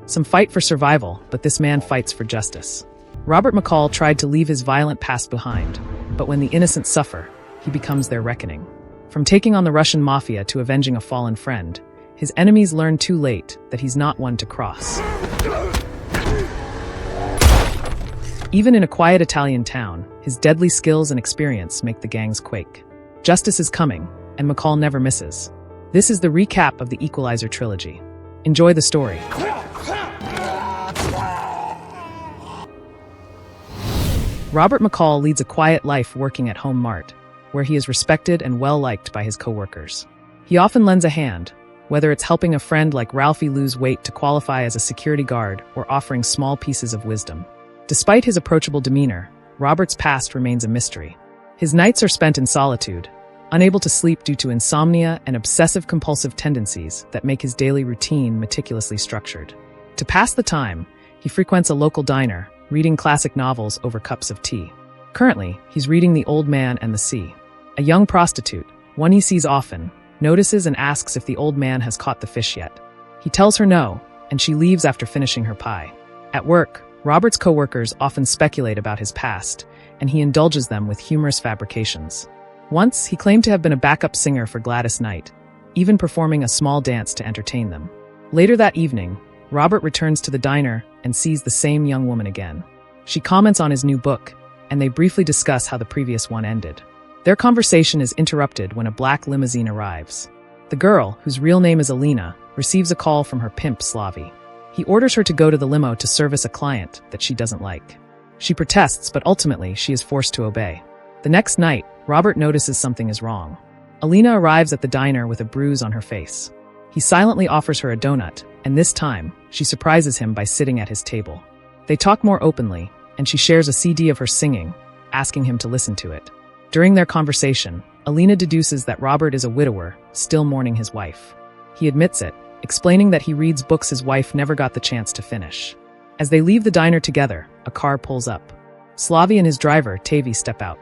Some fight for survival, but this man fights for justice. Robert McCall tried to leave his violent past behind, but when the innocent suffer, he becomes their reckoning. From taking on the Russian mafia to avenging a fallen friend, his enemies learn too late that he's not one to cross. Even in a quiet Italian town, his deadly skills and experience make the gangs quake. Justice is coming, and McCall never misses. This is the recap of the Equalizer Trilogy. Enjoy the story. Robert McCall leads a quiet life working at Home Mart, where he is respected and well-liked by his coworkers. He often lends a hand, whether it's helping a friend like Ralphie lose weight to qualify as a security guard or offering small pieces of wisdom. Despite his approachable demeanor, Robert's past remains a mystery. His nights are spent in solitude, unable to sleep due to insomnia and obsessive-compulsive tendencies that make his daily routine meticulously structured. To pass the time, he frequents a local diner, reading classic novels over cups of tea. Currently, he's reading The Old Man and the Sea. A young prostitute, one he sees often, notices and asks if the old man has caught the fish yet. He tells her no, and she leaves after finishing her pie. At work, Robert's coworkers often speculate about his past, and he indulges them with humorous fabrications. Once, he claimed to have been a backup singer for Gladys Knight, even performing a small dance to entertain them. Later that evening, Robert returns to the diner and sees the same young woman again. She comments on his new book, and they briefly discuss how the previous one ended. Their conversation is interrupted when a black limousine arrives. The girl, whose real name is Alina, receives a call from her pimp, Slavy. He orders her to go to the limo to service a client that she doesn't like. She protests, but ultimately she is forced to obey. The next night, Robert notices something is wrong. Alina arrives at the diner with a bruise on her face. He silently offers her a donut, and this time, she surprises him by sitting at his table. They talk more openly, and she shares a CD of her singing, asking him to listen to it. During their conversation, Alina deduces that Robert is a widower, still mourning his wife. He admits it, explaining that he reads books his wife never got the chance to finish. As they leave the diner together, a car pulls up. Slavy and his driver, Tavi, step out.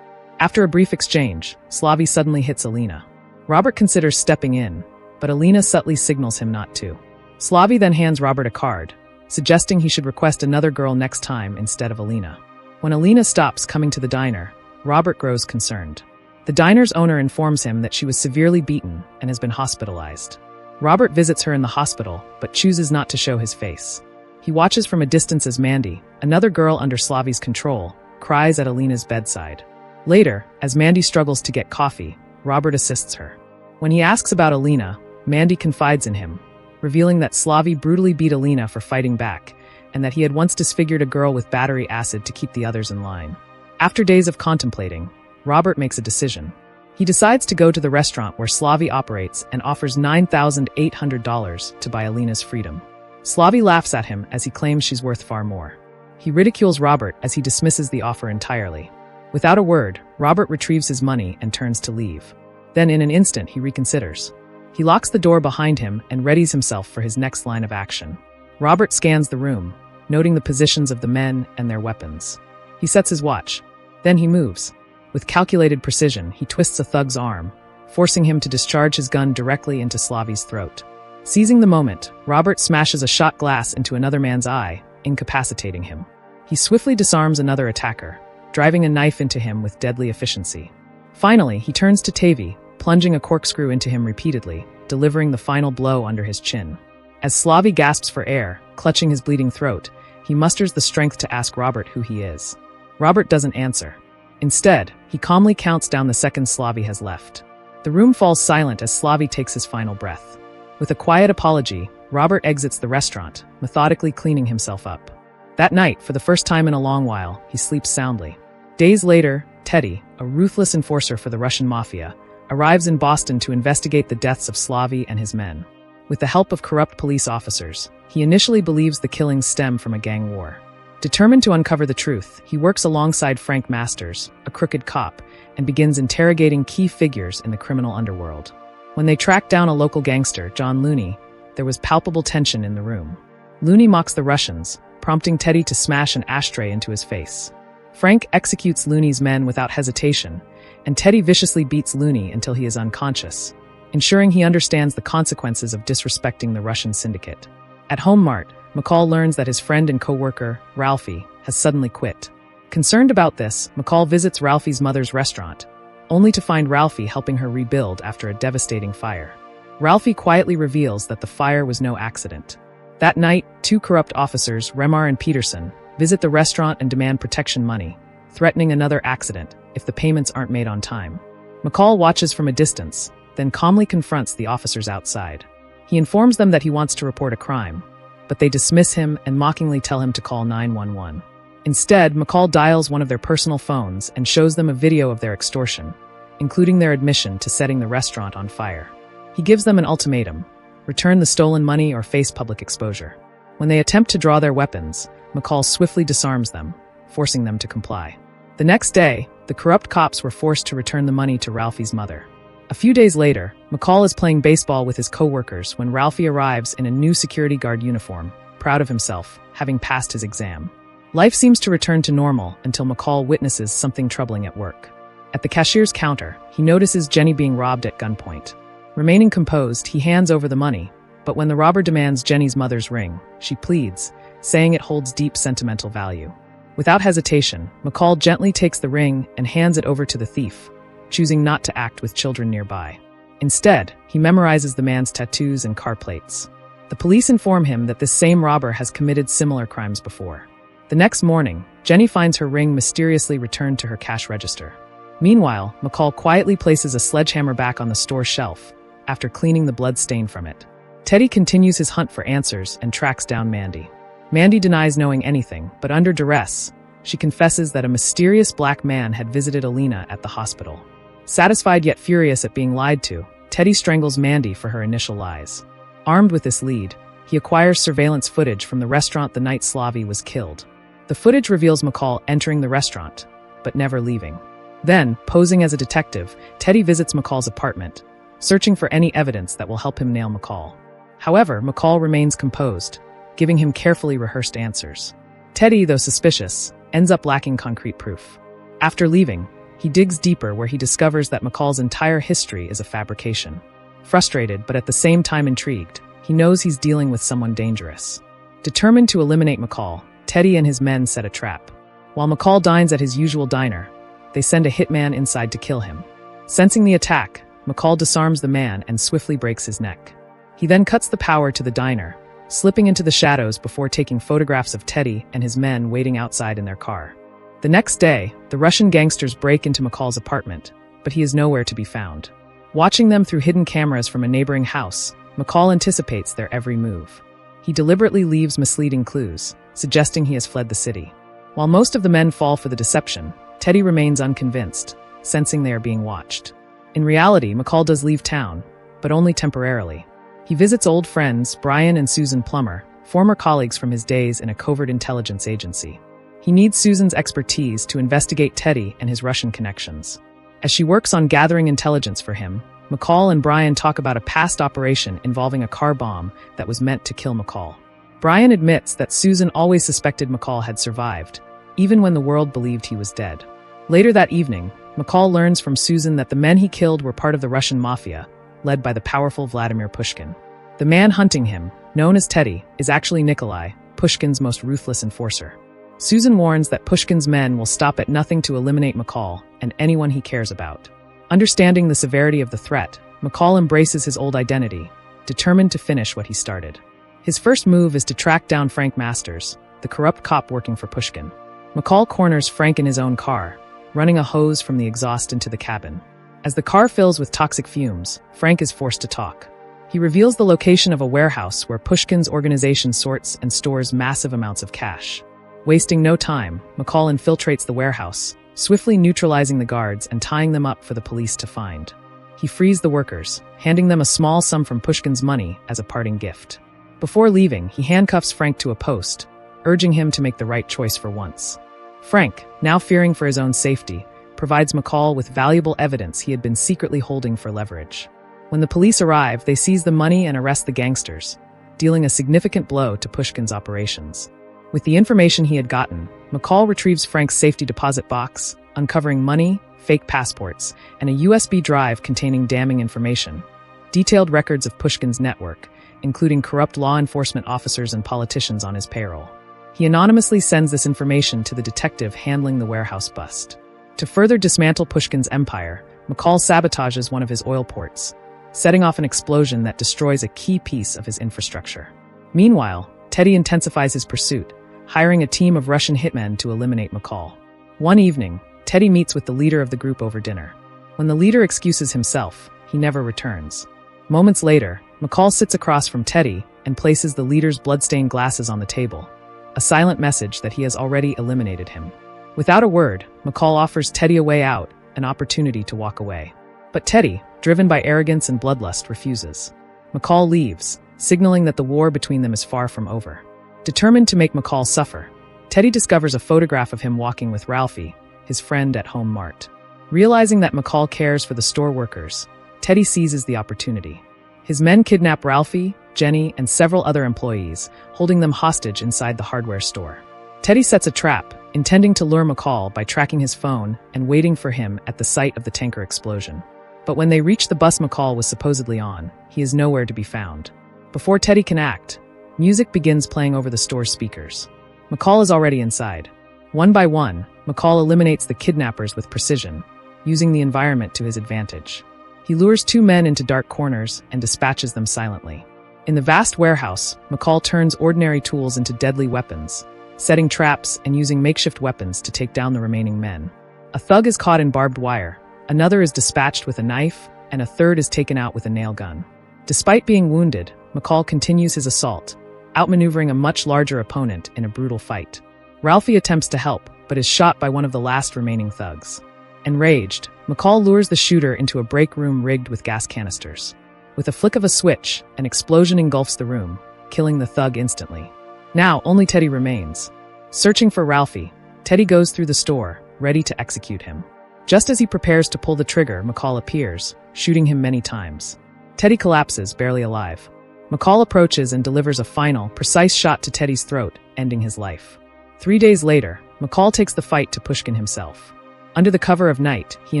After a brief exchange, Slavy suddenly hits Alina. Robert considers stepping in, but Alina subtly signals him not to. Slavy then hands Robert a card, suggesting he should request another girl next time instead of Alina. When Alina stops coming to the diner, Robert grows concerned. The diner's owner informs him that she was severely beaten and has been hospitalized. Robert visits her in the hospital, but chooses not to show his face. He watches from a distance as Mandy, another girl under Slavy's control, cries at Alina's bedside. Later, as Mandy struggles to get coffee, Robert assists her. When he asks about Alina, Mandy confides in him, revealing that Slavy brutally beat Alina for fighting back, and that he had once disfigured a girl with battery acid to keep the others in line. After days of contemplating, Robert makes a decision. He decides to go to the restaurant where Slavy operates and offers $9,800 to buy Alina's freedom. Slavy laughs at him as he claims she's worth far more. He ridicules Robert as he dismisses the offer entirely. Without a word, Robert retrieves his money and turns to leave. Then in an instant, he reconsiders. He locks the door behind him and readies himself for his next line of action. Robert scans the room, noting the positions of the men and their weapons. He sets his watch. Then he moves. With calculated precision, he twists a thug's arm, forcing him to discharge his gun directly into Slavy's throat. Seizing the moment, Robert smashes a shot glass into another man's eye, incapacitating him. He swiftly disarms another attacker, driving a knife into him with deadly efficiency. Finally, he turns to Tavi, plunging a corkscrew into him repeatedly, delivering the final blow under his chin. As Slavy gasps for air, clutching his bleeding throat, he musters the strength to ask Robert who he is. Robert doesn't answer. Instead, he calmly counts down the seconds Slavy has left. The room falls silent as Slavy takes his final breath. With a quiet apology, Robert exits the restaurant, methodically cleaning himself up. That night, for the first time in a long while, he sleeps soundly. Days later, Teddy, a ruthless enforcer for the Russian mafia, arrives in Boston to investigate the deaths of Slavy and his men. With the help of corrupt police officers, he initially believes the killings stem from a gang war. Determined to uncover the truth, he works alongside Frank Masters, a crooked cop, and begins interrogating key figures in the criminal underworld. When they track down a local gangster, John Looney, there was palpable tension in the room. Looney mocks the Russians, prompting Teddy to smash an ashtray into his face. Frank executes Looney's men without hesitation, and Teddy viciously beats Looney until he is unconscious, ensuring he understands the consequences of disrespecting the Russian syndicate. At Home Mart, McCall learns that his friend and co-worker, Ralphie, has suddenly quit. Concerned about this, McCall visits Ralphie's mother's restaurant, only to find Ralphie helping her rebuild after a devastating fire. Ralphie quietly reveals that the fire was no accident. That night, two corrupt officers, Remar and Peterson, visit the restaurant and demand protection money, threatening another accident if the payments aren't made on time. McCall watches from a distance, then calmly confronts the officers outside. He informs them that he wants to report a crime, but they dismiss him and mockingly tell him to call 911. Instead, McCall dials one of their personal phones and shows them a video of their extortion, including their admission to setting the restaurant on fire. He gives them an ultimatum: return the stolen money or face public exposure. When they attempt to draw their weapons, McCall swiftly disarms them, forcing them to comply. The next day, the corrupt cops were forced to return the money to Ralphie's mother. A few days later, McCall is playing baseball with his co-workers when Ralphie arrives in a new security guard uniform, proud of himself, having passed his exam. Life seems to return to normal until McCall witnesses something troubling at work. At the cashier's counter, he notices Jenny being robbed at gunpoint. Remaining composed, he hands over the money, but when the robber demands Jenny's mother's ring, she pleads, saying it holds deep sentimental value. Without hesitation, McCall gently takes the ring and hands it over to the thief, choosing not to act with children nearby. Instead, he memorizes the man's tattoos and car plates. The police inform him that this same robber has committed similar crimes before. The next morning, Jenny finds her ring mysteriously returned to her cash register. Meanwhile, McCall quietly places a sledgehammer back on the store shelf, after cleaning the blood stain from it. Teddy continues his hunt for answers and tracks down Mandy. Mandy denies knowing anything, but under duress, she confesses that a mysterious black man had visited Alina at the hospital. Satisfied yet furious at being lied to, Teddy strangles Mandy for her initial lies. Armed with this lead, he acquires surveillance footage from the restaurant the night Slavi was killed. The footage reveals McCall entering the restaurant, but never leaving. Then, posing as a detective, Teddy visits McCall's apartment, searching for any evidence that will help him nail McCall. However, McCall remains composed, giving him carefully rehearsed answers. Teddy, though suspicious, ends up lacking concrete proof. After leaving, he digs deeper where he discovers that McCall's entire history is a fabrication. Frustrated, but at the same time intrigued, he knows he's dealing with someone dangerous. Determined to eliminate McCall, Teddy and his men set a trap. While McCall dines at his usual diner, they send a hitman inside to kill him. Sensing the attack, McCall disarms the man and swiftly breaks his neck. He then cuts the power to the diner, slipping into the shadows before taking photographs of Teddy and his men waiting outside in their car. The next day, the Russian gangsters break into McCall's apartment, but he is nowhere to be found. Watching them through hidden cameras from a neighboring house, McCall anticipates their every move. He deliberately leaves misleading clues, suggesting he has fled the city. While most of the men fall for the deception, Teddy remains unconvinced, sensing they are being watched. In reality, McCall does leave town, but only temporarily. He visits old friends, Brian and Susan Plummer, former colleagues from his days in a covert intelligence agency. He needs Susan's expertise to investigate Teddy and his Russian connections. As she works on gathering intelligence for him, McCall and Brian talk about a past operation involving a car bomb that was meant to kill McCall. Brian admits that Susan always suspected McCall had survived, even when the world believed he was dead. Later that evening, McCall learns from Susan that the men he killed were part of the Russian mafia, led by the powerful Vladimir Pushkin. The man hunting him, known as Teddy, is actually Nikolai, Pushkin's most ruthless enforcer. Susan warns that Pushkin's men will stop at nothing to eliminate McCall and anyone he cares about. Understanding the severity of the threat, McCall embraces his old identity, determined to finish what he started. His first move is to track down Frank Masters, the corrupt cop working for Pushkin. McCall corners Frank in his own car, running a hose from the exhaust into the cabin. As the car fills with toxic fumes, Frank is forced to talk. He reveals the location of a warehouse where Pushkin's organization sorts and stores massive amounts of cash. Wasting no time, McCall infiltrates the warehouse, swiftly neutralizing the guards and tying them up for the police to find. He frees the workers, handing them a small sum from Pushkin's money as a parting gift. Before leaving, he handcuffs Frank to a post, urging him to make the right choice for once. Frank, now fearing for his own safety, provides McCall with valuable evidence he had been secretly holding for leverage. When the police arrive, they seize the money and arrest the gangsters, dealing a significant blow to Pushkin's operations. With the information he had gotten, McCall retrieves Frank's safety deposit box, uncovering money, fake passports, and a USB drive containing damning information. Detailed records of Pushkin's network, including corrupt law enforcement officers and politicians on his payroll. He anonymously sends this information to the detective handling the warehouse bust. To further dismantle Pushkin's empire, McCall sabotages one of his oil ports, setting off an explosion that destroys a key piece of his infrastructure. Meanwhile, Teddy intensifies his pursuit, hiring a team of Russian hitmen to eliminate McCall. One evening, Teddy meets with the leader of the group over dinner. When the leader excuses himself, he never returns. Moments later, McCall sits across from Teddy and places the leader's bloodstained glasses on the table, a silent message that he has already eliminated him. Without a word, McCall offers Teddy a way out, an opportunity to walk away. But Teddy, driven by arrogance and bloodlust, refuses. McCall leaves, signaling that the war between them is far from over. Determined to make McCall suffer, Teddy discovers a photograph of him walking with Ralphie, his friend at Home Mart. Realizing that McCall cares for the store workers, Teddy seizes the opportunity. His men kidnap Ralphie, Jenny, and several other employees, holding them hostage inside the hardware store. Teddy sets a trap, intending to lure McCall by tracking his phone and waiting for him at the site of the tanker explosion. But when they reach the bus McCall was supposedly on, he is nowhere to be found. Before Teddy can act, music begins playing over the store's speakers. McCall is already inside. One by one, McCall eliminates the kidnappers with precision, using the environment to his advantage. He lures two men into dark corners and dispatches them silently. In the vast warehouse, McCall turns ordinary tools into deadly weapons, setting traps and using makeshift weapons to take down the remaining men. A thug is caught in barbed wire, another is dispatched with a knife, and a third is taken out with a nail gun. Despite being wounded, McCall continues his assault, outmaneuvering a much larger opponent in a brutal fight. Ralphie attempts to help, but is shot by one of the last remaining thugs. Enraged, McCall lures the shooter into a break room rigged with gas canisters. With a flick of a switch, an explosion engulfs the room, killing the thug instantly. Now, only Teddy remains. Searching for Ralphie, Teddy goes through the store, ready to execute him. Just as he prepares to pull the trigger, McCall appears, shooting him many times. Teddy collapses, barely alive. McCall approaches and delivers a final, precise shot to Teddy's throat, ending his life. 3 days later, McCall takes the fight to Pushkin himself. Under the cover of night, he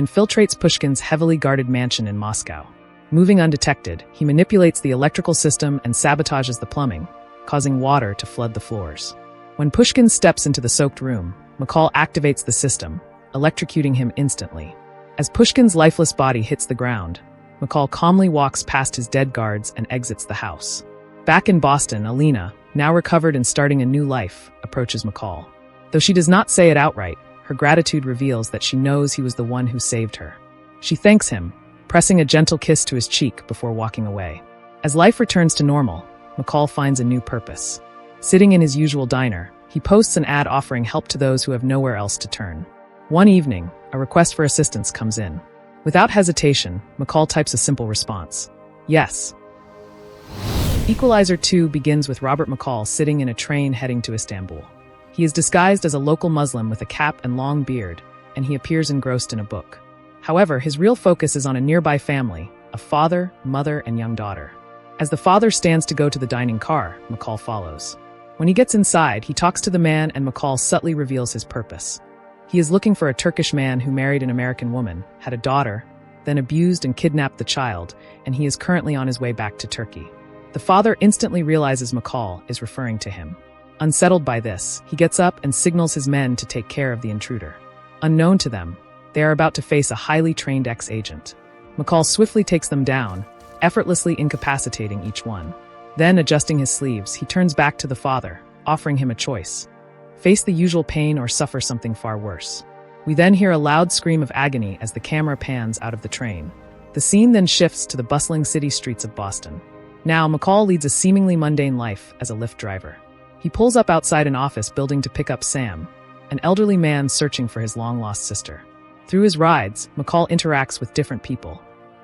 infiltrates Pushkin's heavily guarded mansion in Moscow. Moving undetected, he manipulates the electrical system and sabotages the plumbing, causing water to flood the floors. When Pushkin steps into the soaked room, McCall activates the system, electrocuting him instantly. As Pushkin's lifeless body hits the ground, McCall calmly walks past his dead guards and exits the house. Back in Boston, Alina, now recovered and starting a new life, approaches McCall. Though she does not say it outright, her gratitude reveals that she knows he was the one who saved her. She thanks him, pressing a gentle kiss to his cheek before walking away. As life returns to normal, McCall finds a new purpose. Sitting in his usual diner, he posts an ad offering help to those who have nowhere else to turn. One evening, a request for assistance comes in. Without hesitation, McCall types a simple response: yes. Equalizer 2 begins with Robert McCall sitting in a train heading to Istanbul. He is disguised as a local Muslim with a cap and long beard, and he appears engrossed in a book. However, his real focus is on a nearby family, a father, mother, and young daughter. As the father stands to go to the dining car, McCall follows. When he gets inside, he talks to the man and McCall subtly reveals his purpose. He is looking for a Turkish man who married an American woman, had a daughter, then abused and kidnapped the child, and he is currently on his way back to Turkey. The father instantly realizes McCall is referring to him. Unsettled by this, he gets up and signals his men to take care of the intruder. Unknown to them, they are about to face a highly trained ex-agent. McCall swiftly takes them down, effortlessly incapacitating each one. Then, adjusting his sleeves, he turns back to the father, offering him a choice: face the usual pain or suffer something far worse. We then hear a loud scream of agony as the camera pans out of the train. The scene then shifts to the bustling city streets of Boston. Now, McCall leads a seemingly mundane life as a Lyft driver. He pulls up outside an office building to pick up Sam, an elderly man searching for his long-lost sister. Through his rides, McCall interacts with different people,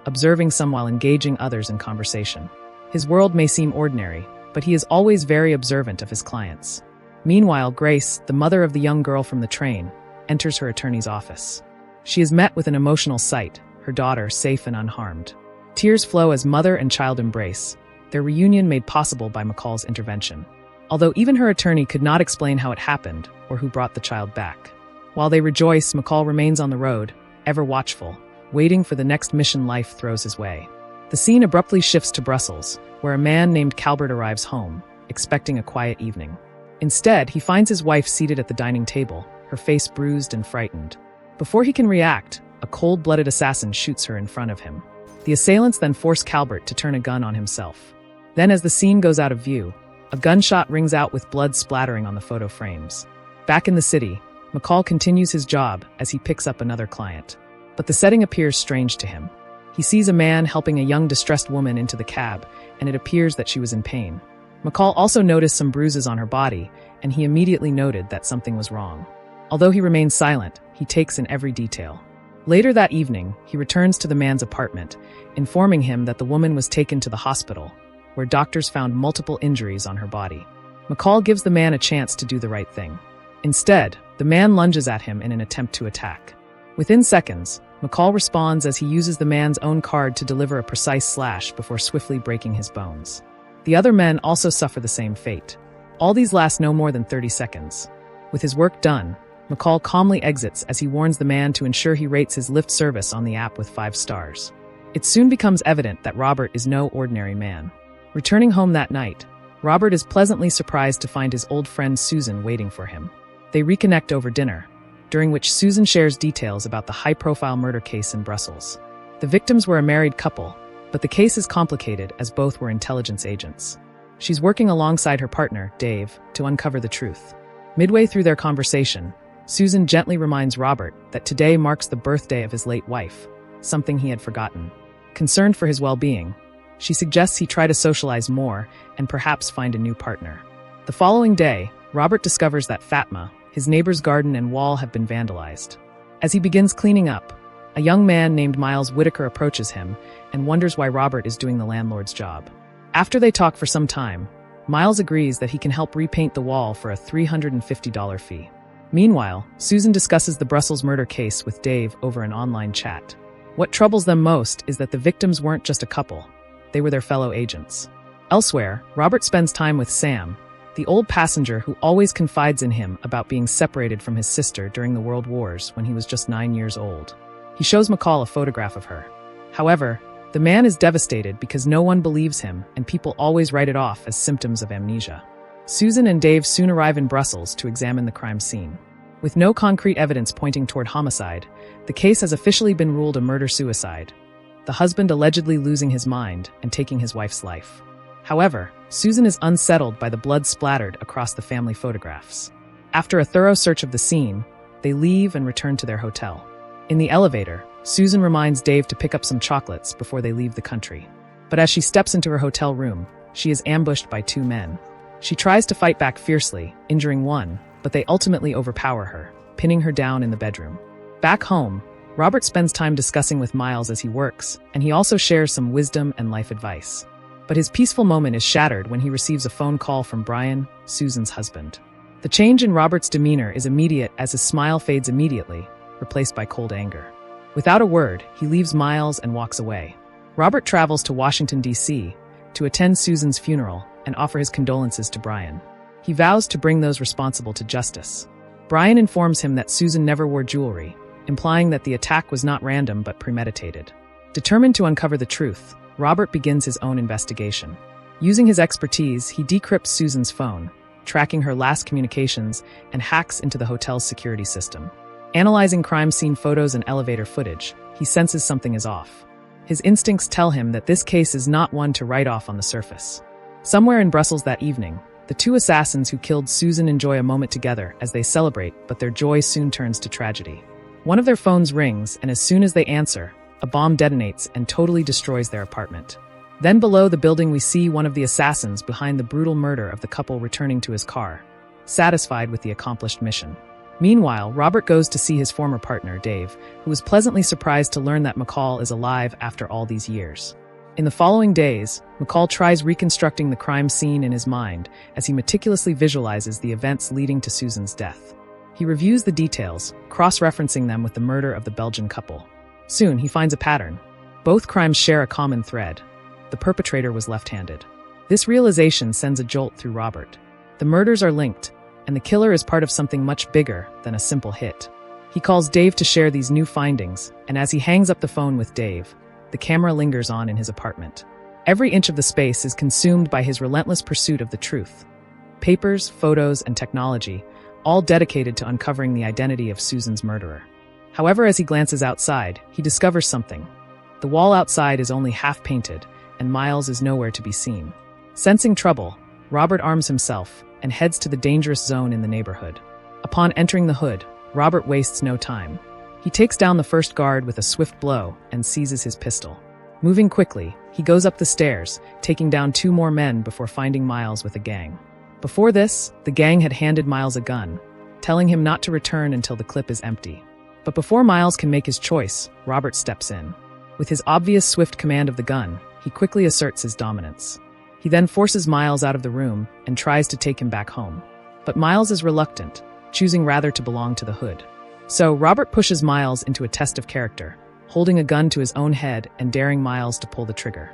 observing some while engaging others in conversation. His world may seem ordinary, but he is always very observant of his clients. Meanwhile, Grace, the mother of the young girl from the train, enters her attorney's office. She is met with an emotional sight, her daughter safe and unharmed. Tears flow as mother and child embrace, their reunion made possible by McCall's intervention. Although even her attorney could not explain how it happened or who brought the child back. While they rejoice, McCall remains on the road, ever watchful, waiting for the next mission life throws his way. The scene abruptly shifts to Brussels, where a man named Calbert arrives home, expecting a quiet evening. Instead, he finds his wife seated at the dining table, her face bruised and frightened. Before he can react, a cold-blooded assassin shoots her in front of him. The assailants then force Calbert to turn a gun on himself. Then, as the scene goes out of view, a gunshot rings out with blood splattering on the photo frames. Back in the city, McCall continues his job as he picks up another client. But the setting appears strange to him. He sees a man helping a young distressed woman into the cab, and it appears that she was in pain. McCall also noticed some bruises on her body, and he immediately noted that something was wrong. Although he remains silent, he takes in every detail. Later that evening, he returns to the man's apartment, informing him that the woman was taken to the hospital, where doctors found multiple injuries on her body. McCall gives the man a chance to do the right thing. Instead, the man lunges at him in an attempt to attack. Within seconds, McCall responds as he uses the man's own card to deliver a precise slash before swiftly breaking his bones. The other men also suffer the same fate. All these last no more than 30 seconds. With his work done, McCall calmly exits as he warns the man to ensure he rates his Lyft service on the app with 5 stars. It soon becomes evident that Robert is no ordinary man. Returning home that night, Robert is pleasantly surprised to find his old friend Susan waiting for him. They reconnect over dinner, during which Susan shares details about the high-profile murder case in Brussels. The victims were a married couple, but the case is complicated as both were intelligence agents. She's working alongside her partner, Dave, to uncover the truth. Midway through their conversation, Susan gently reminds Robert that today marks the birthday of his late wife, something he had forgotten. Concerned for his well-being, she suggests he try to socialize more and perhaps find a new partner. The following day, Robert discovers that Fatma, his neighbor's garden and wall have been vandalized. As he begins cleaning up, a young man named Miles Whitaker approaches him and wonders why Robert is doing the landlord's job. After they talk for some time, Miles agrees that he can help repaint the wall for a $350 fee. Meanwhile, Susan discusses the Brussels murder case with Dave over an online chat. What troubles them most is that the victims weren't just a couple, they were their fellow agents. Elsewhere, Robert spends time with Sam, the old passenger who always confides in him about being separated from his sister during the World Wars when he was just 9 years old. He shows McCall a photograph of her. However, the man is devastated because no one believes him and people always write it off as symptoms of amnesia. Susan and Dave soon arrive in Brussels to examine the crime scene. With no concrete evidence pointing toward homicide, the case has officially been ruled a murder-suicide, the husband allegedly losing his mind and taking his wife's life. However, Susan is unsettled by the blood splattered across the family photographs. After a thorough search of the scene, they leave and return to their hotel. In the elevator, Susan reminds Dave to pick up some chocolates before they leave the country. But as she steps into her hotel room, she is ambushed by 2 men. She tries to fight back fiercely, injuring one, but they ultimately overpower her, pinning her down in the bedroom. Back home, Robert spends time discussing with Miles as he works, and he also shares some wisdom and life advice. But his peaceful moment is shattered when he receives a phone call from Brian, Susan's husband. The change in Robert's demeanor is immediate as his smile fades immediately, replaced by cold anger. Without a word, he leaves Miles and walks away. Robert travels to Washington, D.C., to attend Susan's funeral and offer his condolences to Brian. He vows to bring those responsible to justice. Brian informs him that Susan never wore jewelry, implying that the attack was not random but premeditated. Determined to uncover the truth, Robert begins his own investigation. Using his expertise, he decrypts Susan's phone, tracking her last communications, and hacks into the hotel's security system. Analyzing crime scene photos and elevator footage, he senses something is off. His instincts tell him that this case is not one to write off on the surface. Somewhere in Brussels that evening, the 2 assassins who killed Susan enjoy a moment together as they celebrate, but their joy soon turns to tragedy. One of their phones rings, and as soon as they answer, a bomb detonates and totally destroys their apartment. Then below the building we see one of the assassins behind the brutal murder of the couple returning to his car, satisfied with the accomplished mission. Meanwhile, Robert goes to see his former partner, Dave, who is pleasantly surprised to learn that McCall is alive after all these years. In the following days, McCall tries reconstructing the crime scene in his mind as he meticulously visualizes the events leading to Susan's death. He reviews the details, cross-referencing them with the murder of the Belgian couple. Soon, he finds a pattern. Both crimes share a common thread. The perpetrator was left-handed. This realization sends a jolt through Robert. The murders are linked, and the killer is part of something much bigger than a simple hit. He calls Dave to share these new findings, and as he hangs up the phone with Dave, the camera lingers on in his apartment. Every inch of the space is consumed by his relentless pursuit of the truth. Papers, photos, and technology, all dedicated to uncovering the identity of Susan's murderer. However, as he glances outside, he discovers something. The wall outside is only half painted, and Miles is nowhere to be seen. Sensing trouble, Robert arms himself and heads to the dangerous zone in the neighborhood. Upon entering the hood, Robert wastes no time. He takes down the first guard with a swift blow and seizes his pistol. Moving quickly, he goes up the stairs, taking down 2 more men before finding Miles with a gang. Before this, the gang had handed Miles a gun, telling him not to return until the clip is empty. But before Miles can make his choice, Robert steps in. With his obvious swift command of the gun, he quickly asserts his dominance. He then forces Miles out of the room and tries to take him back home. But Miles is reluctant, choosing rather to belong to the hood. So Robert pushes Miles into a test of character, holding a gun to his own head and daring Miles to pull the trigger.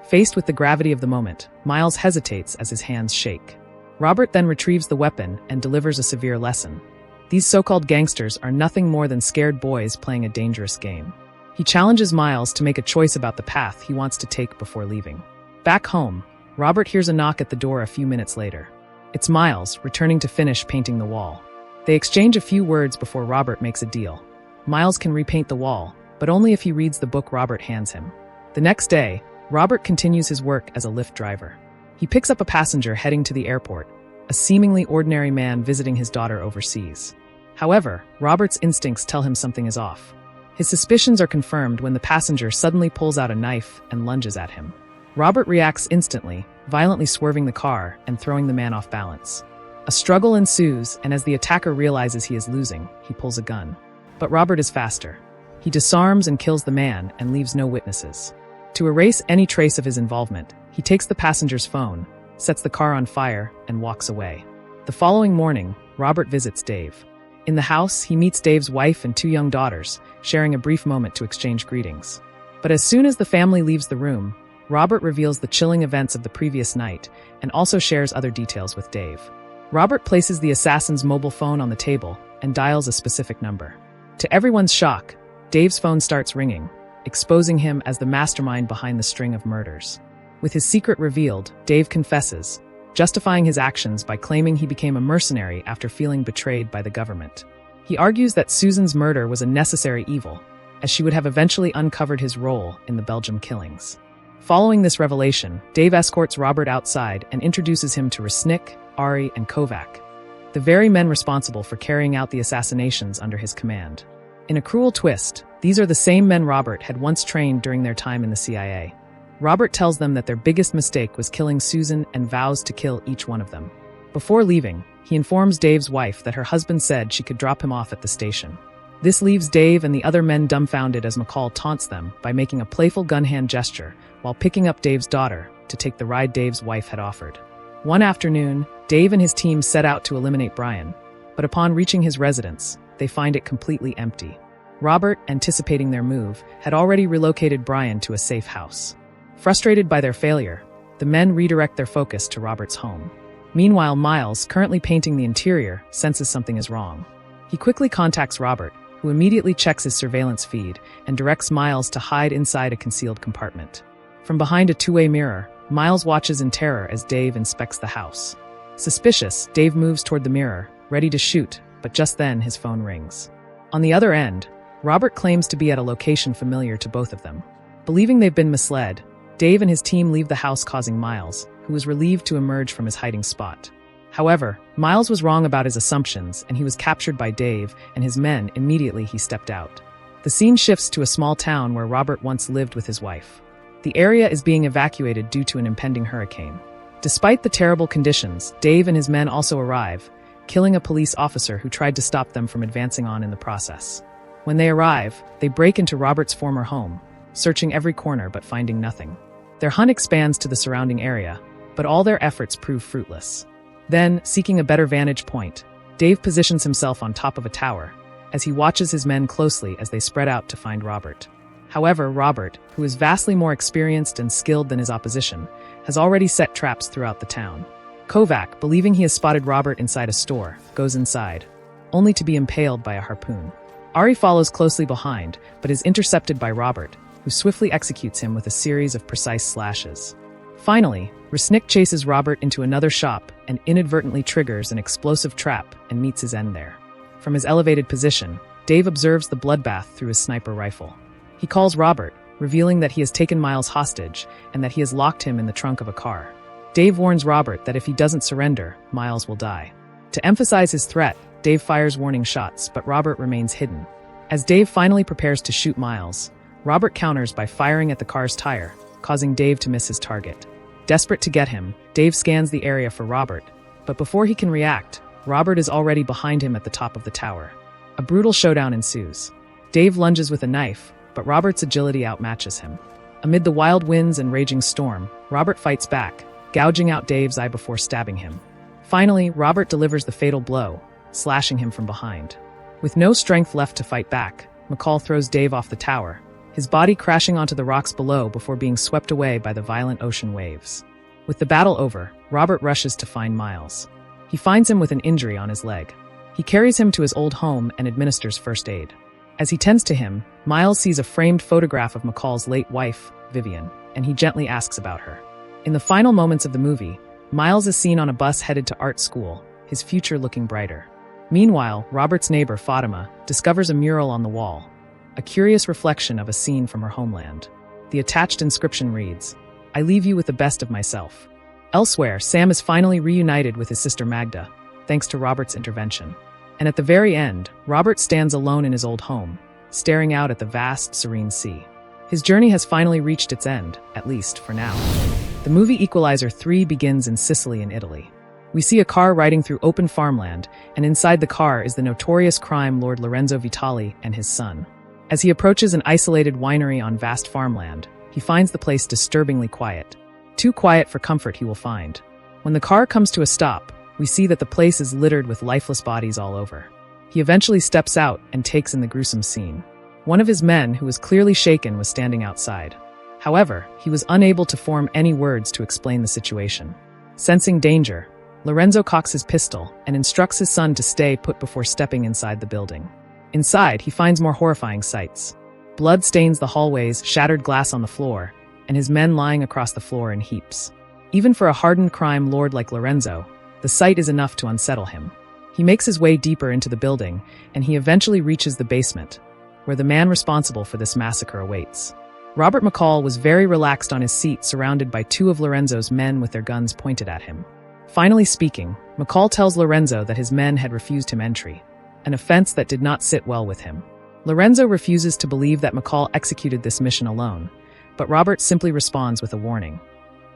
Faced with the gravity of the moment, Miles hesitates as his hands shake. Robert then retrieves the weapon and delivers a severe lesson. These so-called gangsters are nothing more than scared boys playing a dangerous game. He challenges Miles to make a choice about the path he wants to take before leaving. Back home, Robert hears a knock at the door a few minutes later. It's Miles, returning to finish painting the wall. They exchange a few words before Robert makes a deal. Miles can repaint the wall, but only if he reads the book Robert hands him. The next day, Robert continues his work as a Lyft driver. He picks up a passenger heading to the airport, a seemingly ordinary man visiting his daughter overseas. However, Robert's instincts tell him something is off. His suspicions are confirmed when the passenger suddenly pulls out a knife and lunges at him. Robert reacts instantly, violently swerving the car and throwing the man off balance. A struggle ensues, and as the attacker realizes he is losing, he pulls a gun. But Robert is faster. He disarms and kills the man and leaves no witnesses. To erase any trace of his involvement, he takes the passenger's phone, sets the car on fire, and walks away. The following morning, Robert visits Dave. In the house, he meets Dave's wife and 2 young daughters, sharing a brief moment to exchange greetings. But as soon as the family leaves the room, Robert reveals the chilling events of the previous night and also shares other details with Dave. Robert places the assassin's mobile phone on the table and dials a specific number. To everyone's shock, Dave's phone starts ringing, exposing him as the mastermind behind the string of murders. With his secret revealed, Dave confesses, justifying his actions by claiming he became a mercenary after feeling betrayed by the government. He argues that Susan's murder was a necessary evil, as she would have eventually uncovered his role in the Belgium killings. Following this revelation, Dave escorts Robert outside and introduces him to Resnick, Ari, and Kovac, the very men responsible for carrying out the assassinations under his command. In a cruel twist, these are the same men Robert had once trained during their time in the CIA. Robert tells them that their biggest mistake was killing Susan and vows to kill each one of them. Before leaving, he informs Dave's wife that her husband said she could drop him off at the station. This leaves Dave and the other men dumbfounded as McCall taunts them by making a playful gun hand gesture while picking up Dave's daughter to take the ride Dave's wife had offered. One afternoon, Dave and his team set out to eliminate Brian, but upon reaching his residence, they find it completely empty. Robert, anticipating their move, had already relocated Brian to a safe house. Frustrated by their failure, the men redirect their focus to Robert's home. Meanwhile, Miles, currently painting the interior, senses something is wrong. He quickly contacts Robert, who immediately checks his surveillance feed and directs Miles to hide inside a concealed compartment. From behind a two-way mirror, Miles watches in terror as Dave inspects the house. Suspicious, Dave moves toward the mirror, ready to shoot, but just then his phone rings. On the other end, Robert claims to be at a location familiar to both of them. Believing they've been misled, Dave and his team leave the house, causing Miles, who was relieved to emerge from his hiding spot. However, Miles was wrong about his assumptions, and he was captured by Dave and his men immediately he stepped out. The scene shifts to a small town where Robert once lived with his wife. The area is being evacuated due to an impending hurricane. Despite the terrible conditions, Dave and his men also arrive, killing a police officer who tried to stop them from advancing on in the process. When they arrive, they break into Robert's former home, searching every corner but finding nothing. Their hunt expands to the surrounding area, but all their efforts prove fruitless. Then, seeking a better vantage point, Dave positions himself on top of a tower, as he watches his men closely as they spread out to find Robert. However, Robert, who is vastly more experienced and skilled than his opposition, has already set traps throughout the town. Kovac, believing he has spotted Robert inside a store, goes inside, only to be impaled by a harpoon. Ari follows closely behind, but is intercepted by Robert, who swiftly executes him with a series of precise slashes. Finally, Resnick chases Robert into another shop and inadvertently triggers an explosive trap and meets his end there. From his elevated position, Dave observes the bloodbath through his sniper rifle. He calls Robert, revealing that he has taken Miles hostage and that he has locked him in the trunk of a car. Dave warns Robert that if he doesn't surrender, Miles will die. To emphasize his threat, Dave fires warning shots, but Robert remains hidden. As Dave finally prepares to shoot Miles, Robert counters by firing at the car's tire, causing Dave to miss his target. Desperate to get him, Dave scans the area for Robert, but before he can react, Robert is already behind him at the top of the tower. A brutal showdown ensues. Dave lunges with a knife, but Robert's agility outmatches him. Amid the wild winds and raging storm, Robert fights back, gouging out Dave's eye before stabbing him. Finally, Robert delivers the fatal blow, slashing him from behind. With no strength left to fight back, McCall throws Dave off the tower, his body crashing onto the rocks below before being swept away by the violent ocean waves. With the battle over, Robert rushes to find Miles. He finds him with an injury on his leg. He carries him to his old home and administers first aid. As he tends to him, Miles sees a framed photograph of McCall's late wife, Vivian, and he gently asks about her. In the final moments of the movie, Miles is seen on a bus headed to art school, his future looking brighter. Meanwhile, Robert's neighbor, Fatima, discovers a mural on the wall, a curious reflection of a scene from her homeland. The attached inscription reads, "I leave you with the best of myself." Elsewhere, Sam is finally reunited with his sister Magda, thanks to Robert's intervention. And at the very end, Robert stands alone in his old home, staring out at the vast, serene sea. His journey has finally reached its end, at least for now. The movie Equalizer 3 begins in Sicily in Italy. We see a car riding through open farmland, and inside the car is the notorious crime lord Lorenzo Vitali and his son. As he approaches an isolated winery on vast farmland, he finds the place disturbingly quiet. Too quiet for comfort, he will find. When the car comes to a stop, we see that the place is littered with lifeless bodies all over. He eventually steps out and takes in the gruesome scene. One of his men, who was clearly shaken, was standing outside. However, he was unable to form any words to explain the situation. Sensing danger, Lorenzo cocks his pistol and instructs his son to stay put before stepping inside the building. Inside, he finds more horrifying sights. Blood stains the hallways, shattered glass on the floor, and his men lying across the floor in heaps. Even for a hardened crime lord like Lorenzo, the sight is enough to unsettle him. He makes his way deeper into the building, and he eventually reaches the basement, where the man responsible for this massacre awaits. Robert McCall was very relaxed on his seat, surrounded by two of Lorenzo's men with their guns pointed at him. Finally speaking, McCall tells Lorenzo that his men had refused him entry, an offense that did not sit well with him. Lorenzo refuses to believe that McCall executed this mission alone, but Robert simply responds with a warning.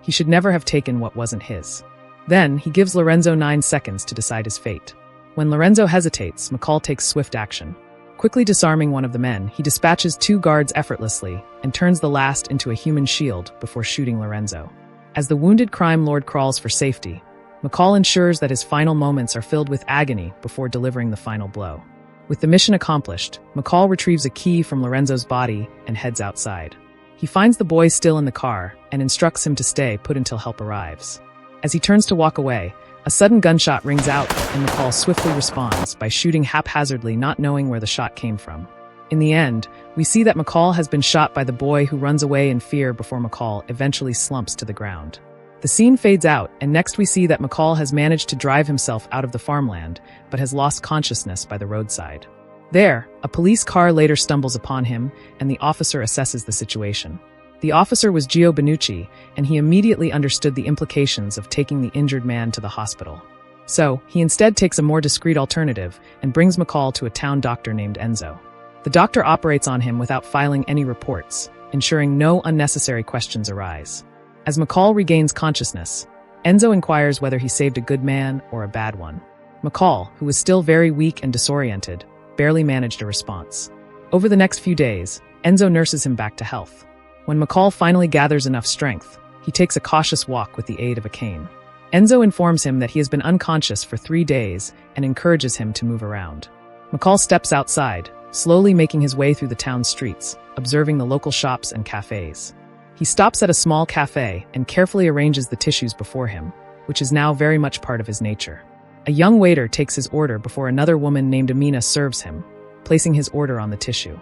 He should never have taken what wasn't his. Then, he gives Lorenzo 9 seconds to decide his fate. When Lorenzo hesitates, McCall takes swift action. Quickly disarming one of the men, he dispatches 2 guards effortlessly and turns the last into a human shield before shooting Lorenzo. As the wounded crime lord crawls for safety, McCall ensures that his final moments are filled with agony before delivering the final blow. With the mission accomplished, McCall retrieves a key from Lorenzo's body and heads outside. He finds the boy still in the car and instructs him to stay put until help arrives. As he turns to walk away, a sudden gunshot rings out and McCall swiftly responds by shooting haphazardly, not knowing where the shot came from. In the end, we see that McCall has been shot by the boy, who runs away in fear before McCall eventually slumps to the ground. The scene fades out, and next we see that McCall has managed to drive himself out of the farmland, but has lost consciousness by the roadside. There, a police car later stumbles upon him, and the officer assesses the situation. The officer was Gio Benucci, and he immediately understood the implications of taking the injured man to the hospital. So, he instead takes a more discreet alternative and brings McCall to a town doctor named Enzo. The doctor operates on him without filing any reports, ensuring no unnecessary questions arise. As McCall regains consciousness, Enzo inquires whether he saved a good man or a bad one. McCall, who was still very weak and disoriented, barely managed a response. Over the next few days, Enzo nurses him back to health. When McCall finally gathers enough strength, he takes a cautious walk with the aid of a cane. Enzo informs him that he has been unconscious for 3 days and encourages him to move around. McCall steps outside, slowly making his way through the town streets, observing the local shops and cafes. He stops at a small cafe and carefully arranges the tissues before him, which is now very much part of his nature. A young waiter takes his order before another woman named Amina serves him, placing his order on the tissue.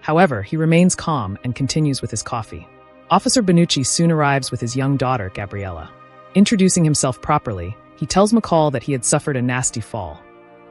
However, he remains calm and continues with his coffee. Officer Benucci soon arrives with his young daughter, Gabriella. Introducing himself properly, he tells McCall that he had suffered a nasty fall,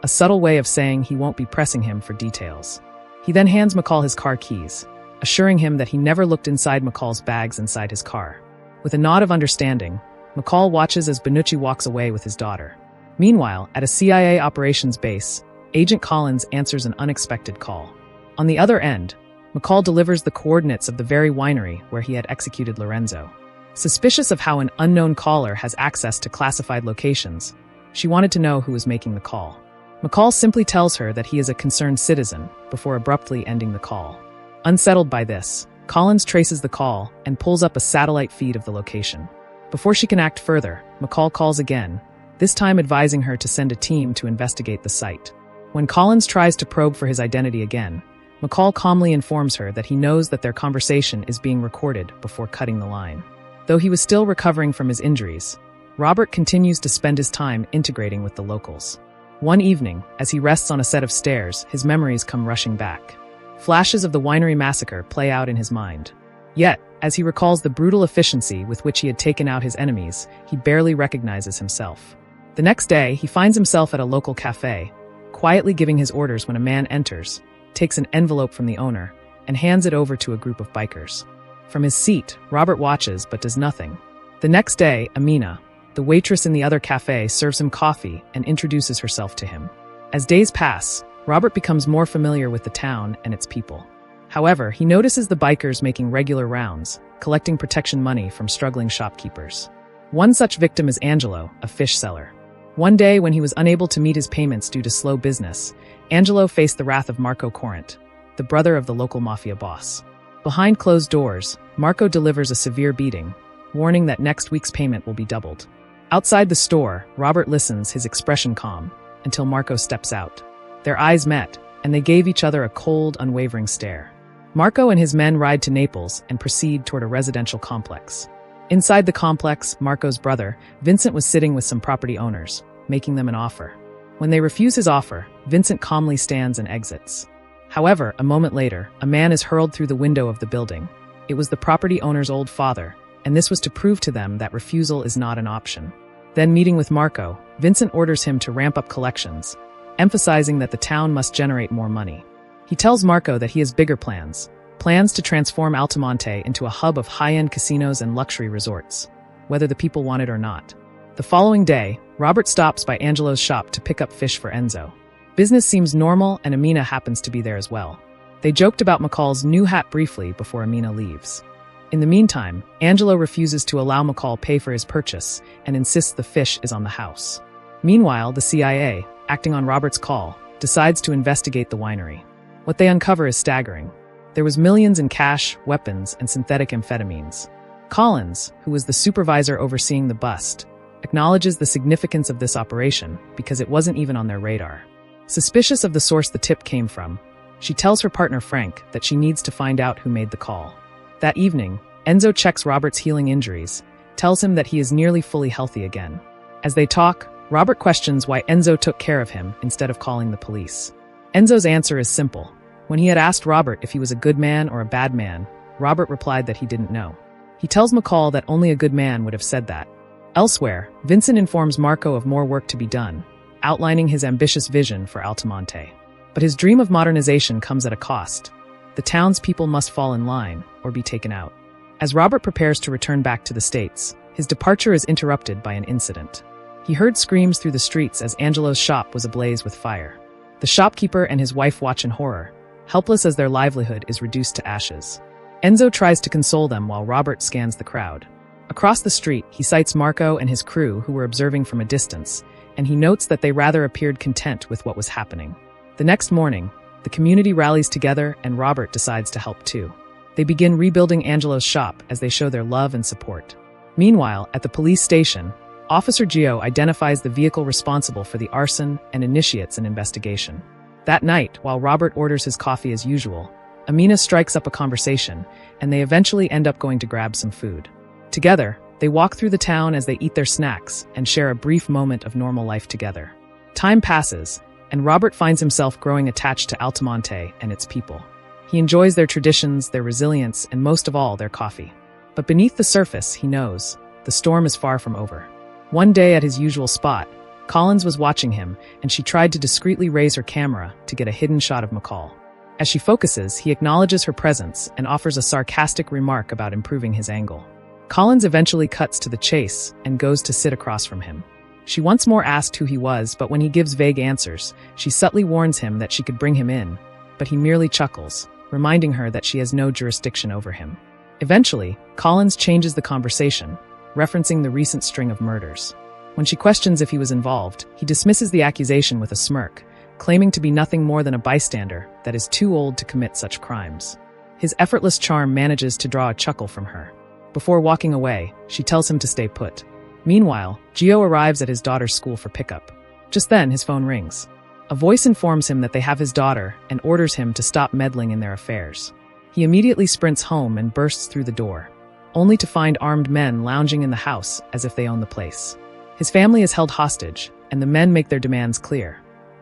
a subtle way of saying he won't be pressing him for details. He then hands McCall his car keys, assuring him that he never looked inside McCall's bags inside his car. With a nod of understanding, McCall watches as Benucci walks away with his daughter. Meanwhile, at a CIA operations base, Agent Collins answers an unexpected call. On the other end, McCall delivers the coordinates of the very winery where he had executed Lorenzo. Suspicious of how an unknown caller has access to classified locations, she wanted to know who was making the call. McCall simply tells her that he is a concerned citizen before abruptly ending the call. Unsettled by this, Collins traces the call and pulls up a satellite feed of the location. Before she can act further, McCall calls again, this time advising her to send a team to investigate the site. When Collins tries to probe for his identity again, McCall calmly informs her that he knows that their conversation is being recorded before cutting the line. Though he was still recovering from his injuries, Robert continues to spend his time integrating with the locals. One evening, as he rests on a set of stairs, his memories come rushing back. Flashes of the winery massacre play out in his mind. Yet, as he recalls the brutal efficiency with which he had taken out his enemies, he barely recognizes himself. The next day, he finds himself at a local cafe, quietly giving his orders when a man enters, takes an envelope from the owner, and hands it over to a group of bikers. From his seat, Robert watches but does nothing. The next day, Amina, the waitress in the other cafe, serves him coffee and introduces herself to him. As days pass, Robert becomes more familiar with the town and its people. However, he notices the bikers making regular rounds, collecting protection money from struggling shopkeepers. One such victim is Angelo, a fish seller. One day, when he was unable to meet his payments due to slow business, Angelo faced the wrath of Marco Corrent, the brother of the local mafia boss. Behind closed doors, Marco delivers a severe beating, warning that next week's payment will be doubled. Outside the store, Robert listens, his expression calm, until Marco steps out. Their eyes met, and they gave each other a cold, unwavering stare. Marco and his men ride to Naples and proceed toward a residential complex. Inside the complex, Marco's brother, Vincent, was sitting with some property owners, making them an offer. When they refuse his offer, Vincent calmly stands and exits. However, a moment later, a man is hurled through the window of the building. It was the property owner's old father, and this was to prove to them that refusal is not an option. Then, meeting with Marco, Vincent orders him to ramp up collections, emphasizing that the town must generate more money. He tells Marco that he has bigger plans to transform Altamonte into a hub of high-end casinos and luxury resorts, whether the people want it or not. The following day, Robert stops by Angelo's shop to pick up fish for Enzo. Business seems normal, and Amina happens to be there as well. They joked about McCall's new hat briefly before Amina leaves. In the meantime, Angelo refuses to allow McCall pay for his purchase and insists the fish is on the house. Meanwhile, the CIA, acting on Robert's call, decides to investigate the winery. What they uncover is staggering. There was millions in cash, weapons, and synthetic amphetamines. Collins, who was the supervisor overseeing the bust, acknowledges the significance of this operation because it wasn't even on their radar. Suspicious of the source the tip came from, she tells her partner Frank that she needs to find out who made the call. That evening, Enzo checks Robert's healing injuries, tells him that he is nearly fully healthy again. As they talk, Robert questions why Enzo took care of him instead of calling the police. Enzo's answer is simple. When he had asked Robert if he was a good man or a bad man, Robert replied that he didn't know. He tells McCall that only a good man would have said that. Elsewhere, Vincent informs Marco of more work to be done, outlining his ambitious vision for Altamonte. But his dream of modernization comes at a cost. The townspeople must fall in line or be taken out. As Robert prepares to return back to the States, his departure is interrupted by an incident. He heard screams through the streets as Angelo's shop was ablaze with fire. The shopkeeper and his wife watch in horror, helpless as their livelihood is reduced to ashes. Enzo tries to console them while Robert scans the crowd. Across the street, he sights Marco and his crew who were observing from a distance, and he notes that they rather appeared content with what was happening. The next morning, the community rallies together and Robert decides to help too. They begin rebuilding Angelo's shop as they show their love and support. Meanwhile, at the police station, Officer Gio identifies the vehicle responsible for the arson and initiates an investigation. That night, while Robert orders his coffee as usual, Amina strikes up a conversation, and they eventually end up going to grab some food. Together, they walk through the town as they eat their snacks and share a brief moment of normal life together. Time passes, and Robert finds himself growing attached to Altamonte and its people. He enjoys their traditions, their resilience, and most of all, their coffee. But beneath the surface, he knows, the storm is far from over. One day at his usual spot, Collins was watching him, and she tried to discreetly raise her camera to get a hidden shot of McCall. As she focuses, he acknowledges her presence and offers a sarcastic remark about improving his angle. Collins eventually cuts to the chase and goes to sit across from him. She once more asked who he was, but when he gives vague answers, she subtly warns him that she could bring him in, but he merely chuckles, reminding her that she has no jurisdiction over him. Eventually, Collins changes the conversation, referencing the recent string of murders. When she questions if he was involved, he dismisses the accusation with a smirk, claiming to be nothing more than a bystander that is too old to commit such crimes. His effortless charm manages to draw a chuckle from her. Before walking away, she tells him to stay put. Meanwhile, Gio arrives at his daughter's school for pickup. Just then, his phone rings. A voice informs him that they have his daughter and orders him to stop meddling in their affairs. He immediately sprints home and bursts through the door, only to find armed men lounging in the house as if they own the place. His family is held hostage, and the men make their demands clear.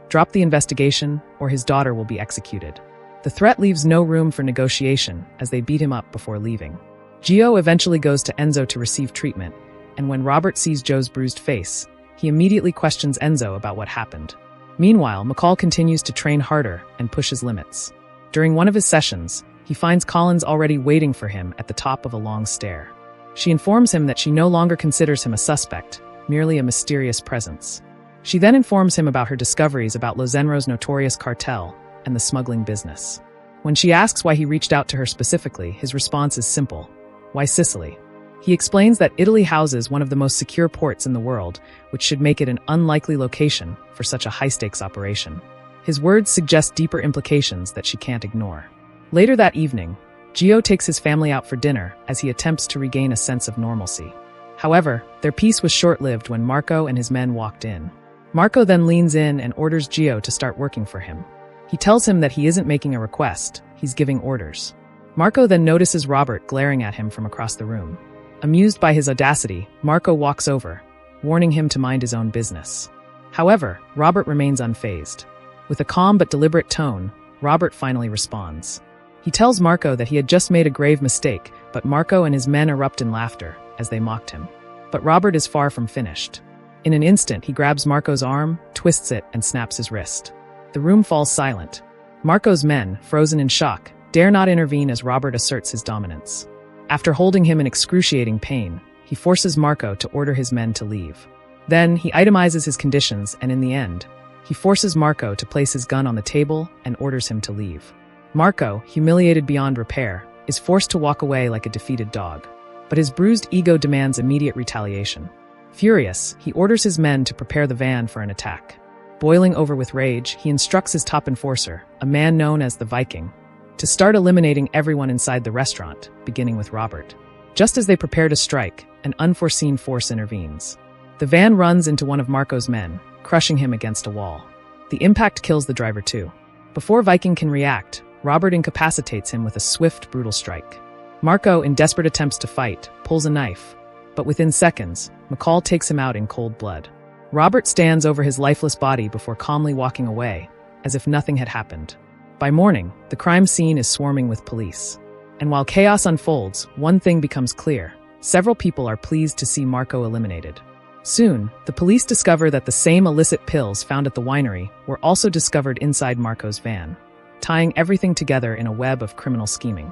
Drop the investigation, or his daughter will be executed. The threat leaves no room for negotiation as they beat him up before leaving. Gio eventually goes to Enzo to receive treatment, and when Robert sees Joe's bruised face, he immediately questions Enzo about what happened. Meanwhile, McCall continues to train harder and push his limits. During one of his sessions, he finds Collins already waiting for him at the top of a long stair. She informs him that she no longer considers him a suspect, merely a mysterious presence. She then informs him about her discoveries about Lozenro's notorious cartel and the smuggling business. When she asks why he reached out to her specifically, his response is simple: why Sicily? He explains that Italy houses one of the most secure ports in the world, which should make it an unlikely location for such a high-stakes operation. His words suggest deeper implications that she can't ignore. Later that evening, Gio takes his family out for dinner as he attempts to regain a sense of normalcy. However, their peace was short-lived when Marco and his men walked in. Marco then leans in and orders Gio to start working for him. He tells him that he isn't making a request, he's giving orders. Marco then notices Robert glaring at him from across the room. Amused by his audacity, Marco walks over, warning him to mind his own business. However, Robert remains unfazed. With a calm but deliberate tone, Robert finally responds. He tells Marco that he had just made a grave mistake, but Marco and his men erupt in laughter as they mocked him. But Robert is far from finished. In an instant, he grabs Marco's arm, twists it, and snaps his wrist. The room falls silent. Marco's men, frozen in shock, dare not intervene as Robert asserts his dominance. After holding him in excruciating pain, he forces Marco to order his men to leave. Then, he itemizes his conditions, and in the end, he forces Marco to place his gun on the table and orders him to leave. Marco, humiliated beyond repair, is forced to walk away like a defeated dog. But his bruised ego demands immediate retaliation. Furious, he orders his men to prepare the van for an attack. Boiling over with rage, he instructs his top enforcer, a man known as the Viking, to start eliminating everyone inside the restaurant, beginning with Robert. Just as they prepare to strike, an unforeseen force intervenes. The van runs into one of Marco's men, crushing him against a wall. The impact kills the driver too. Before Viking can react, Robert incapacitates him with a swift, brutal strike. Marco, in desperate attempts to fight, pulls a knife, but within seconds, McCall takes him out in cold blood. Robert stands over his lifeless body before calmly walking away, as if nothing had happened. By morning, the crime scene is swarming with police. And while chaos unfolds, one thing becomes clear. Several people are pleased to see Marco eliminated. Soon, the police discover that the same illicit pills found at the winery were also discovered inside Marco's van, tying everything together in a web of criminal scheming.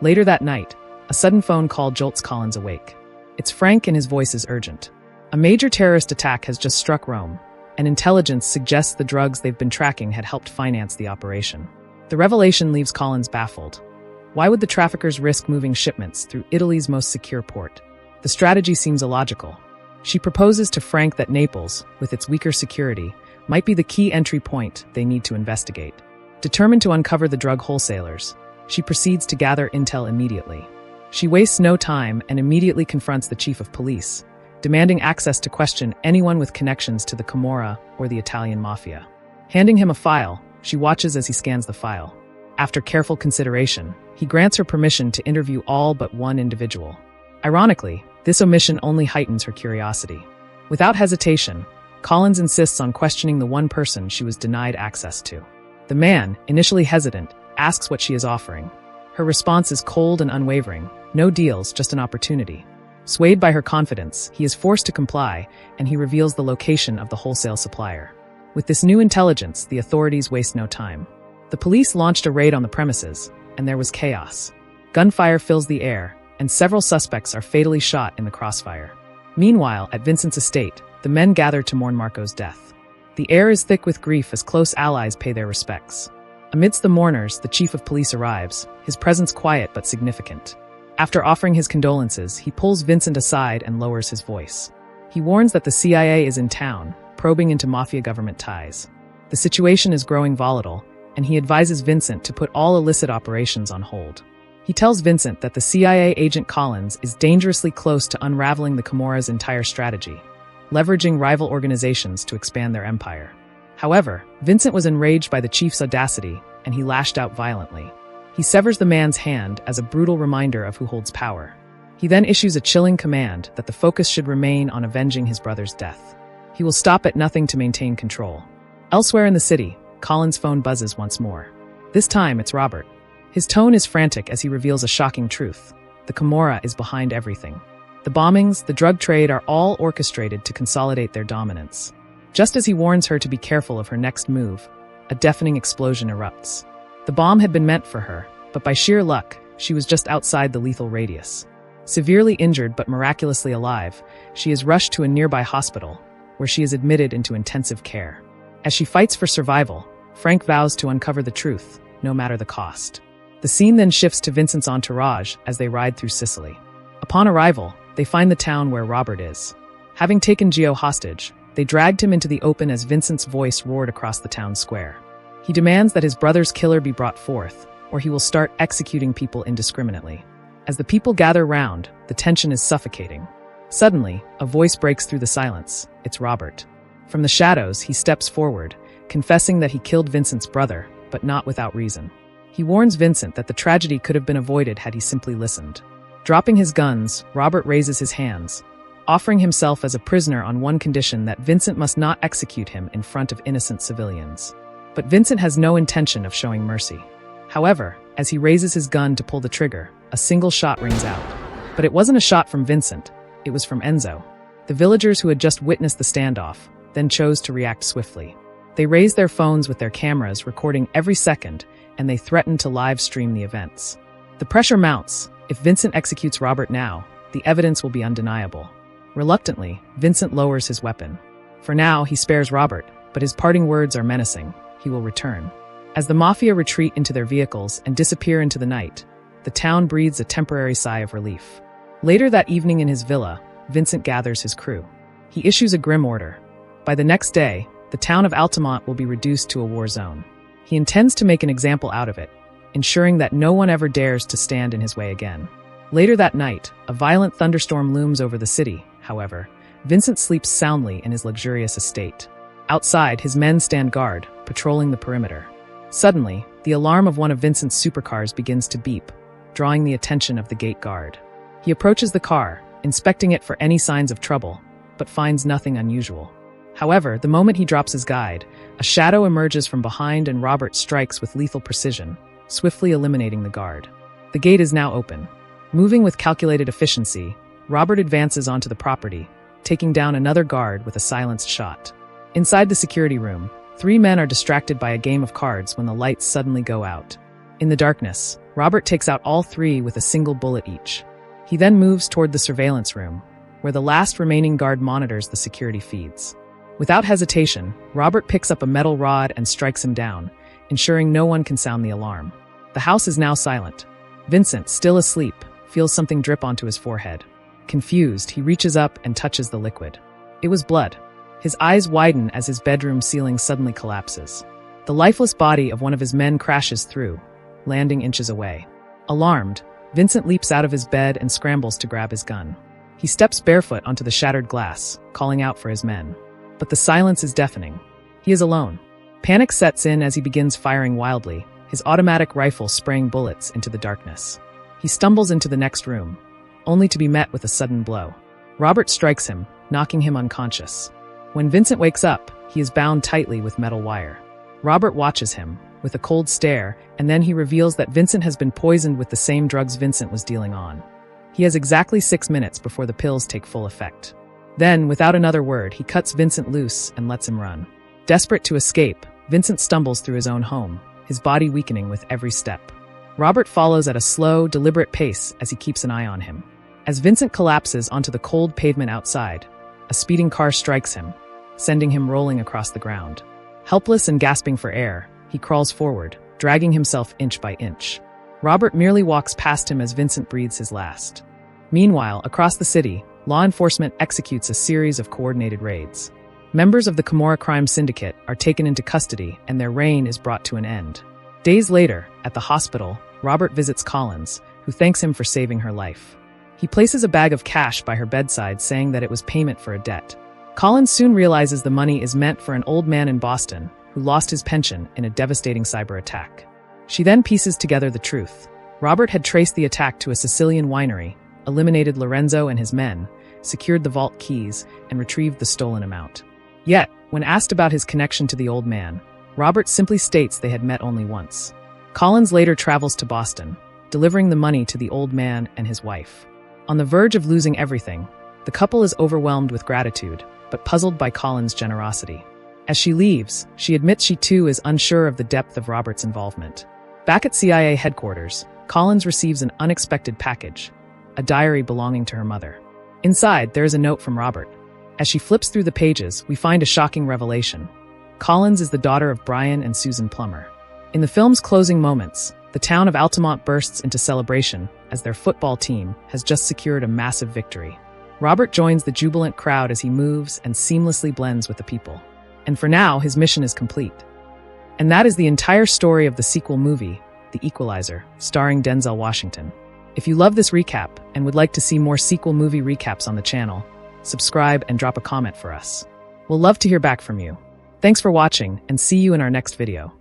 Later that night, a sudden phone call jolts Collins awake. It's Frank and his voice is urgent. A major terrorist attack has just struck Rome, and intelligence suggests the drugs they've been tracking had helped finance the operation. The revelation leaves Collins baffled. Why would the traffickers risk moving shipments through Italy's most secure port? The strategy seems illogical. She proposes to Frank that Naples, with its weaker security, might be the key entry point they need to investigate. Determined to uncover the drug wholesalers, she proceeds to gather intel immediately. She wastes no time and immediately confronts the chief of police, demanding access to question anyone with connections to the Camorra or the Italian mafia. Handing him a file, she watches as he scans the file. After careful consideration, he grants her permission to interview all but one individual. Ironically, this omission only heightens her curiosity. Without hesitation, Collins insists on questioning the one person she was denied access to. The man, initially hesitant, asks what she is offering. Her response is cold and unwavering. No deals, just an opportunity. Swayed by her confidence, he is forced to comply, and he reveals the location of the wholesale supplier. With this new intelligence, the authorities waste no time. The police launched a raid on the premises, and there was chaos. Gunfire fills the air, and several suspects are fatally shot in the crossfire. Meanwhile, at Vincent's estate, the men gather to mourn Marco's death. The air is thick with grief as close allies pay their respects. Amidst the mourners, the chief of police arrives, his presence quiet but significant. After offering his condolences, he pulls Vincent aside and lowers his voice. He warns that the CIA is in town, probing into mafia government ties. The situation is growing volatile, and he advises Vincent to put all illicit operations on hold. He tells Vincent that the CIA agent Collins is dangerously close to unraveling the Camorra's entire strategy, leveraging rival organizations to expand their empire. However, Vincent was enraged by the chief's audacity, and he lashed out violently. He severs the man's hand as a brutal reminder of who holds power. He then issues a chilling command that the focus should remain on avenging his brother's death. He will stop at nothing to maintain control. Elsewhere in the city, Colin's phone buzzes once more. This time, it's Robert. His tone is frantic as he reveals a shocking truth. The Camorra is behind everything. The bombings, the drug trade are all orchestrated to consolidate their dominance. Just as he warns her to be careful of her next move, a deafening explosion erupts. The bomb had been meant for her, but by sheer luck, she was just outside the lethal radius. Severely injured but miraculously alive, she is rushed to a nearby hospital, where she is admitted into intensive care. As she fights for survival, Frank vows to uncover the truth, no matter the cost. The scene then shifts to Vincent's entourage as they ride through Sicily. Upon arrival, they find the town where Robert is. Having taken Gio hostage, they dragged him into the open as Vincent's voice roared across the town square. He demands that his brother's killer be brought forth, or he will start executing people indiscriminately. As the people gather round, the tension is suffocating. Suddenly, a voice breaks through the silence. It's Robert. From the shadows, he steps forward, confessing that he killed Vincent's brother, but not without reason. He warns Vincent that the tragedy could have been avoided had he simply listened. Dropping his guns, Robert raises his hands, offering himself as a prisoner on one condition: that Vincent must not execute him in front of innocent civilians. But Vincent has no intention of showing mercy. However, as he raises his gun to pull the trigger, a single shot rings out. But it wasn't a shot from Vincent, it was from Enzo. The villagers who had just witnessed the standoff then chose to react swiftly. They raised their phones with their cameras, recording every second, and they threatened to live stream the events. The pressure mounts. If Vincent executes Robert now, the evidence will be undeniable. Reluctantly, Vincent lowers his weapon. For now, he spares Robert, but his parting words are menacing. He will return. As the mafia retreat into their vehicles and disappear into the night, the town breathes a temporary sigh of relief. Later that evening in his villa, Vincent gathers his crew. He issues a grim order. By the next day, the town of Altamont will be reduced to a war zone. He intends to make an example out of it, ensuring that no one ever dares to stand in his way again. Later that night, a violent thunderstorm looms over the city. However, Vincent sleeps soundly in his luxurious estate. Outside, his men stand guard, patrolling the perimeter. Suddenly, the alarm of one of Vincent's supercars begins to beep, drawing the attention of the gate guard. He approaches the car, inspecting it for any signs of trouble, but finds nothing unusual. However, the moment he drops his guide, a shadow emerges from behind and Robert strikes with lethal precision, swiftly eliminating the guard. The gate is now open. Moving with calculated efficiency, Robert advances onto the property, taking down another guard with a silenced shot. Inside the security room, 3 men are distracted by a game of cards when the lights suddenly go out. In the darkness, Robert takes out all 3 with a single bullet each. He then moves toward the surveillance room, where the last remaining guard monitors the security feeds. Without hesitation, Robert picks up a metal rod and strikes him down, ensuring no one can sound the alarm. The house is now silent. Vincent, still asleep, feels something drip onto his forehead. Confused, he reaches up and touches the liquid. It was blood. His eyes widen as his bedroom ceiling suddenly collapses. The lifeless body of one of his men crashes through, landing inches away. Alarmed, Vincent leaps out of his bed and scrambles to grab his gun. He steps barefoot onto the shattered glass, calling out for his men. But the silence is deafening. He is alone. Panic sets in as he begins firing wildly, his automatic rifle spraying bullets into the darkness. He stumbles into the next room, only to be met with a sudden blow. Robert strikes him, knocking him unconscious. When Vincent wakes up, he is bound tightly with metal wire. Robert watches him, with a cold stare, and then he reveals that Vincent has been poisoned with the same drugs Vincent was dealing on. He has exactly 6 minutes before the pills take full effect. Then, without another word, he cuts Vincent loose and lets him run. Desperate to escape, Vincent stumbles through his own home, his body weakening with every step. Robert follows at a slow, deliberate pace as he keeps an eye on him. As Vincent collapses onto the cold pavement outside, a speeding car strikes him, sending him rolling across the ground. Helpless and gasping for air, he crawls forward, dragging himself inch by inch. Robert merely walks past him as Vincent breathes his last. Meanwhile, across the city, law enforcement executes a series of coordinated raids. Members of the Camorra crime syndicate are taken into custody and their reign is brought to an end. Days later, at the hospital, Robert visits Collins, who thanks him for saving her life. He places a bag of cash by her bedside, saying that it was payment for a debt. Collins soon realizes the money is meant for an old man in Boston who lost his pension in a devastating cyber attack. She then pieces together the truth. Robert had traced the attack to a Sicilian winery, eliminated Lorenzo and his men, secured the vault keys, and retrieved the stolen amount. Yet, when asked about his connection to the old man, Robert simply states they had met only once. Collins later travels to Boston, delivering the money to the old man and his wife. On the verge of losing everything, the couple is overwhelmed with gratitude, but puzzled by Collins' generosity. As she leaves, she admits she too is unsure of the depth of Robert's involvement. Back at CIA headquarters, Collins receives an unexpected package, a diary belonging to her mother. Inside, there is a note from Robert. As she flips through the pages, we find a shocking revelation. Collins is the daughter of Brian and Susan Plummer. In the film's closing moments, the town of Altamont bursts into celebration as their football team has just secured a massive victory. Robert joins the jubilant crowd as he moves and seamlessly blends with the people. And for now, his mission is complete. And that is the entire story of the sequel movie, The Equalizer, starring Denzel Washington. If you love this recap and would like to see more sequel movie recaps on the channel, subscribe and drop a comment for us. We'll love to hear back from you. Thanks for watching and see you in our next video.